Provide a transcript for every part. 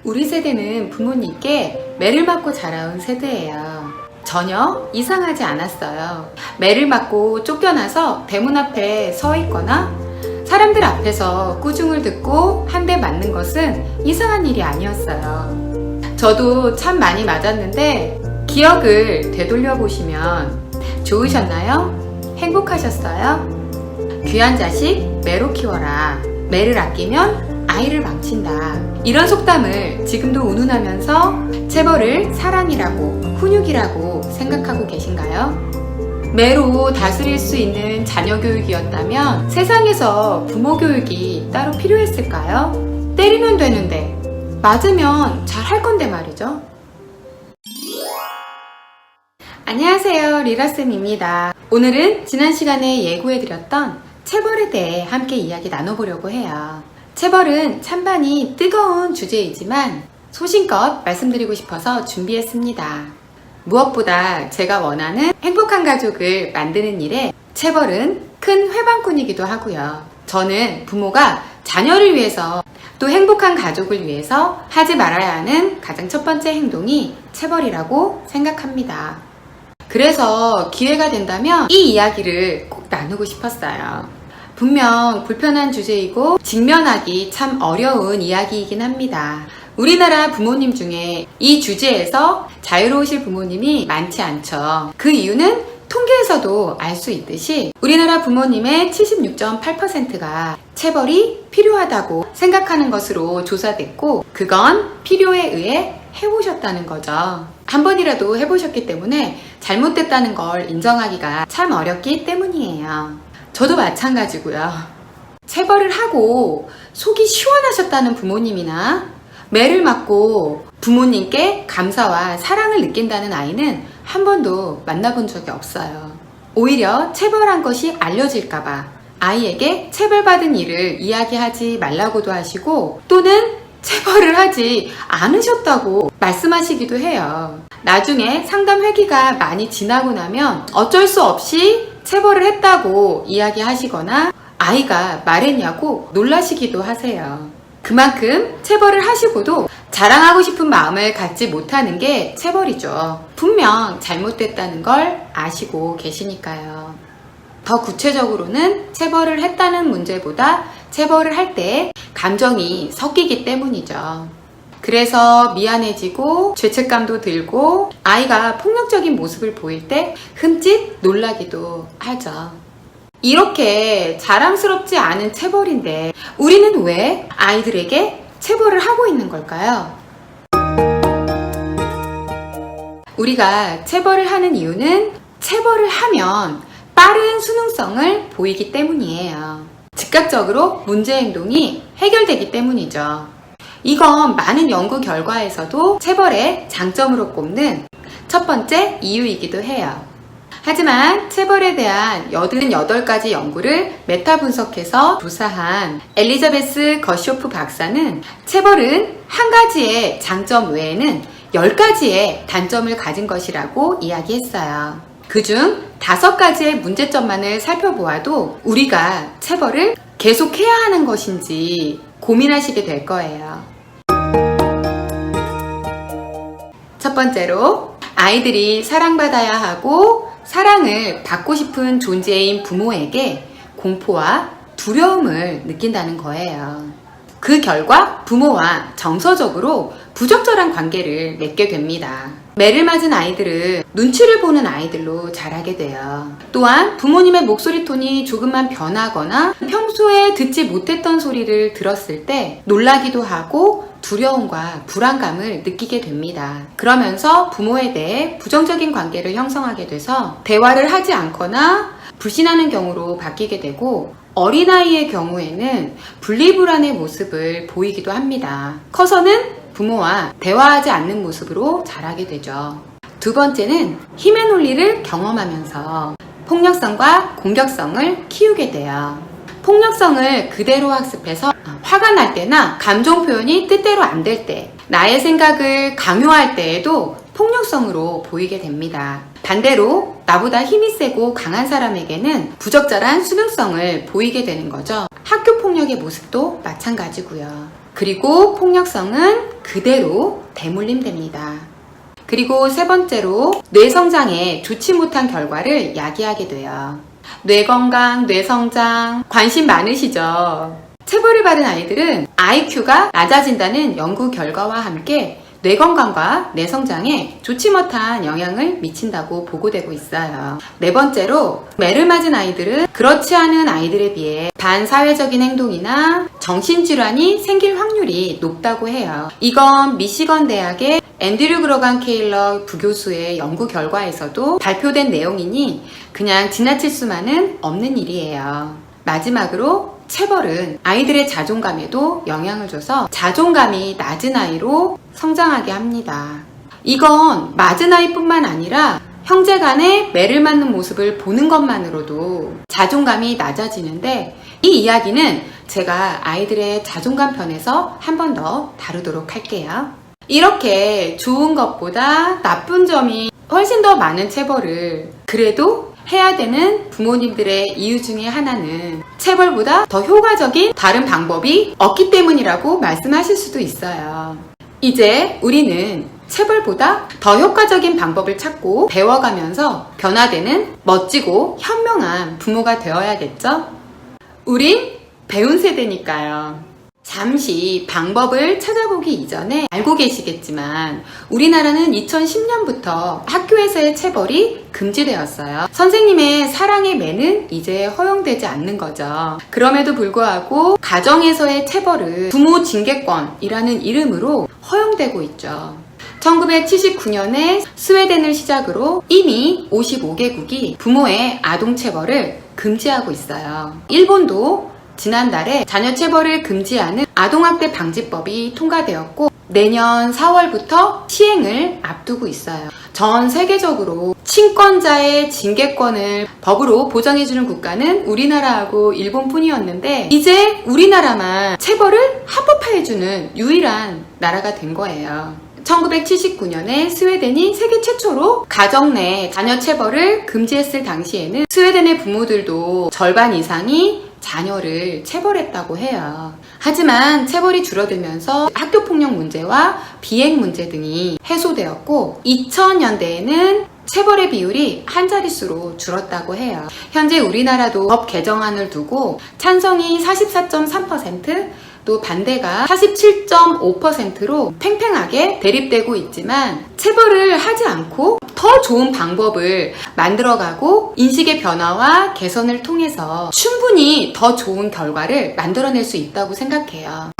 우리 세대는 부모님께 매를 맞고 자라온 세대예요. 전혀 이상하지 않았어요. 매를 맞고 쫓겨나서 대문 앞에 서 있거나 사람들 앞에서 꾸중을 듣고 한 대 맞는 것은 이상한 일이 아니었어요. 저도 참 많이 맞았는데 기억을 되돌려 보시면 좋으셨나요? 행복하셨어요? 귀한 자식 매로 키워라. 매를 아끼면 아이를 망친다. 이런 속담을 지금도 운운하면서 체벌을 사랑이라고 훈육이라고 생각하고 계신가요? 매로 다스릴 수 있는 자녀 교육이었다면 세상에서 부모 교육이 따로 필요했을까요? 때리면 되는데 맞으면 잘 할 건데 말이죠. 안녕하세요, 리라쌤입니다. 오늘은 지난 시간에 예고해드렸던 체벌에 대해 함께 이야기 나눠보려고 해요. 체벌은 찬반이 뜨거운 주제이지만 소신껏 말씀드리고 싶어서 준비했습니다. 무엇보다 제가 원하는 행복한 가족을 만드는 일에 체벌은 큰 회방꾼이기도 하고요. 저는 부모가 자녀를 위해서 또 행복한 가족을 위해서 하지 말아야 하는 가장 첫 번째 행동이 체벌이라고 생각합니다. 그래서 기회가 된다면 이 이야기를 꼭 나누고 싶었어요. 분명 불편한 주제이고 직면하기 참 어려운 이야기이긴 합니다. 우리나라 부모님 중에 이 주제에서 자유로우실 부모님이 많지 않죠. 그 이유는 통계에서도 알 수 있듯이 우리나라 부모님의 76.8%가 체벌이 필요하다고 생각하는 것으로 조사됐고 그건 필요에 의해 해보셨다는 거죠. 한 번이라도 해보셨기 때문에 잘못됐다는 걸 인정하기가 참 어렵기 때문이에요. 저도 마찬가지고요. 체벌을 하고 속이 시원하셨다는 부모님이나 매를 맞고 부모님께 감사와 사랑을 느낀다는 아이는 한 번도 만나본 적이 없어요. 오히려 체벌한 것이 알려질까봐 아이에게 체벌받은 일을 이야기하지 말라고도 하시고 또는 체벌을 하지 않으셨다고 말씀하시기도 해요. 나중에 상담 회기가 많이 지나고 나면 어쩔 수 없이 체벌을 했다고 이야기하시거나 아이가 말했냐고 놀라시기도 하세요. 그만큼 체벌을 하시고도 자랑하고 싶은 마음을 갖지 못하는 게 체벌이죠. 분명 잘못됐다는 걸 아시고 계시니까요. 더 구체적으로는 체벌을 했다는 문제보다 체벌을 할 때 감정이 섞이기 때문이죠. 그래서 미안해지고 죄책감도 들고 아이가 폭력적인 모습을 보일 때 흠칫 놀라기도 하죠. 이렇게 자랑스럽지 않은 체벌인데 우리는 왜 아이들에게 체벌을 하고 있는 걸까요? 우리가 체벌을 하는 이유는 체벌을 하면 빠른 수능성을 보이기 때문이에요. 즉각적으로 문제 행동이 해결되기 때문이죠. 이건 많은 연구 결과에서도 체벌의 장점으로 꼽는 첫 번째 이유이기도 해요. 하지만 체벌에 대한 88가지 연구를 메타 분석해서 조사한 엘리자베스 거쇼프 박사는 체벌은 한 가지의 장점 외에는 10가지의 단점을 가진 것이라고 이야기했어요. 그중 5가지의 문제점만을 살펴보아도 우리가 체벌을 계속해야 하는 것인지 고민하시게 될 거예요. 첫 번째로 아이들이 사랑받아야 하고 사랑을 받고 싶은 존재인 부모에게 공포와 두려움을 느낀다는 거예요. 그 결과 부모와 정서적으로 부적절한 관계를 맺게 됩니다. 매를 맞은 아이들은 눈치를 보는 아이들로 자라게 돼요. 또한 부모님의 목소리 톤이 조금만 변하거나 평소에 듣지 못했던 소리를 들었을 때 놀라기도 하고 두려움과 불안감을 느끼게 됩니다. 그러면서 부모에 대해 부정적인 관계를 형성하게 돼서 대화를 하지 않거나 불신하는 경우로 바뀌게 되고 어린아이의 경우에는 분리불안의 모습을 보이기도 합니다. 커서는 부모와 대화하지 않는 모습으로 자라게 되죠. 두 번째는 힘의 논리를 경험하면서 폭력성과 공격성을 키우게 돼요. 폭력성을 그대로 학습해서 화가 날 때나 감정 표현이 뜻대로 안 될 때, 나의 생각을 강요할 때에도 폭력성으로 보이게 됩니다. 반대로 나보다 힘이 세고 강한 사람에게는 부적절한 수능성을 보이게 되는 거죠. 학교 폭력의 모습도 마찬가지고요. 그리고 폭력성은 그대로 대물림됩니다. 그리고 세 번째로 뇌 성장에 좋지 못한 결과를 야기하게 돼요. 뇌 건강, 뇌 성장 관심 많으시죠? 체벌을 받은 아이들은 IQ가 낮아진다는 연구 결과와 함께 뇌 건강과 뇌 성장에 좋지 못한 영향을 미친다고 보고되고 있어요. 네 번째로 매를 맞은 아이들은 그렇지 않은 아이들에 비해 반사회적인 행동이나 정신질환이 생길 확률이 높다고 해요. 이건 미시건 대학의 앤드류 그로간 케일러 부교수의 연구 결과에서도 발표된 내용이니 그냥 지나칠 수만은 없는 일이에요. 마지막으로 체벌은 아이들의 자존감에도 영향을 줘서 자존감이 낮은 아이로 성장하게 합니다. 이건 맞은 아이뿐만 아니라 형제 간에 매를 맞는 모습을 보는 것만으로도 자존감이 낮아지는데 이 이야기는 제가 아이들의 자존감 편에서 한 번 더 다루도록 할게요. 이렇게 좋은 것보다 나쁜 점이 훨씬 더 많은 체벌을 그래도 해야 되는 부모님들의 이유 중에 하나는 체벌보다 더 효과적인 다른 방법이 없기 때문이라고 말씀하실 수도 있어요. 이제 우리는 체벌보다 더 효과적인 방법을 찾고 배워가면서 변화되는 멋지고 현명한 부모가 되어야겠죠? 우린 배운 세대니까요. 잠시 방법을 찾아보기 이전에 알고 계시겠지만 우리나라는 2010년부터 학교에서의 체벌이 금지되었어요. 선생님의 사랑의 매는 이제 허용되지 않는 거죠. 그럼에도 불구하고 가정에서의 체벌은 부모 징계권이라는 이름으로 허용되고 있죠. 1979년에 스웨덴을 시작으로 이미 55개국이 부모의 아동체벌을 금지하고 있어요. 일본도 지난달에 자녀체벌을 금지하는 아동학대 방지법이 통과되었고 내년 4월부터 시행을 앞두고 있어요. 전 세계적으로 친권자의 징계권을 법으로 보장해주는 국가는 우리나라하고 일본뿐이었는데 이제 우리나라만 체벌을 합법화해주는 유일한 나라가 된 거예요. 1979년에 스웨덴이 세계 최초로 가정 내 자녀 체벌을 금지했을 당시에는 스웨덴의 부모들도 절반 이상이 자녀를 체벌했다고 해요. 하지만 체벌이 줄어들면서 학교폭력 문제와 비행 문제 등이 해소되었고 2000년대에는 체벌의 비율이 한 자릿수로 줄었다고 해요. 현재 우리나라도 법 개정안을 두고 찬성이 44.3%, 또 반대가 47.5%로 팽팽하게 대립되고 있지만 체벌을 하지 않고 더 좋은 방법을 만들어가고 인식의 변화와 개선을 통해서 충분히 더 좋은 결과를 만들어낼 수 있다고 생각해요.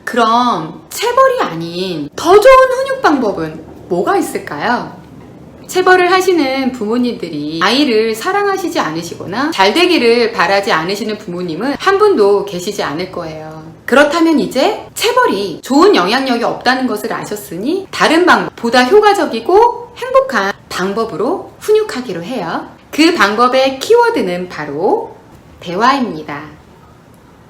그럼 체벌이 아닌 더 좋은 훈육 방법은 뭐가 있을까요? 체벌을 하시는 부모님들이 아이를 사랑하시지 않으시거나 잘 되기를 바라지 않으시는 부모님은 한 분도 계시지 않을 거예요. 그렇다면 이제 체벌이 좋은 영향력이 없다는 것을 아셨으니 다른 방법, 보다 효과적이고 행복한 방법으로 훈육하기로 해요. 그 방법의 키워드는 바로 대화입니다.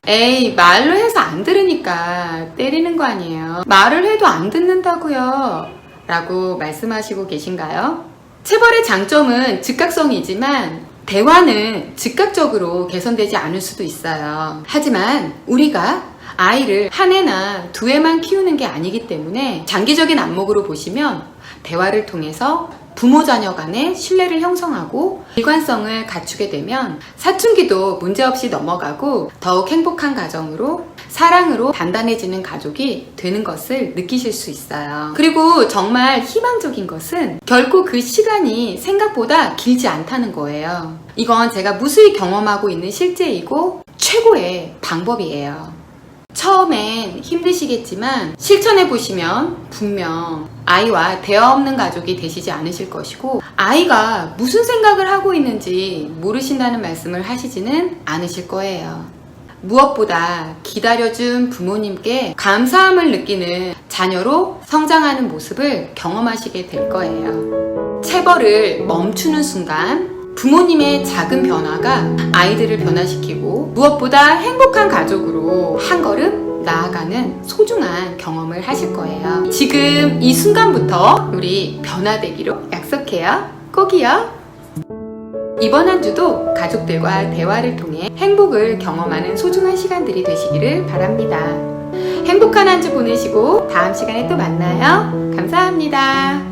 에이, 말로 해서 안 들으니까 때리는 거 아니에요. 말을 해도 안 듣는다고요. 라고 말씀하시고 계신가요? 체벌의 장점은 즉각성이지만 대화는 즉각적으로 개선되지 않을 수도 있어요. 하지만 우리가 아이를 한 해나 두 해만 키우는 게 아니기 때문에 장기적인 안목으로 보시면 대화를 통해서 부모 자녀 간의 신뢰를 형성하고 일관성을 갖추게 되면 사춘기도 문제없이 넘어가고 더욱 행복한 가정으로 사랑으로 단단해지는 가족이 되는 것을 느끼실 수 있어요. 그리고 정말 희망적인 것은 결코 그 시간이 생각보다 길지 않다는 거예요. 이건 제가 무수히 경험하고 있는 실제이고 최고의 방법이에요. 처음엔 힘드시겠지만 실천해보시면 분명 아이와 대화 없는 가족이 되시지 않으실 것이고 아이가 무슨 생각을 하고 있는지 모르신다는 말씀을 하시지는 않으실 거예요. 무엇보다 기다려준 부모님께 감사함을 느끼는 자녀로 성장하는 모습을 경험하시게 될 거예요. 체벌을 멈추는 순간 부모님의 작은 변화가 아이들을 변화시키고 무엇보다 행복한 가족으로 한 걸음 나아가는 소중한 경험을 하실 거예요. 지금 이 순간부터 우리 변화되기로 약속해요. 꼭이요. 이번 한 주도 가족들과 대화를 통해 행복을 경험하는 소중한 시간들이 되시기를 바랍니다. 행복한 한 주 보내시고 다음 시간에 또 만나요. 감사합니다.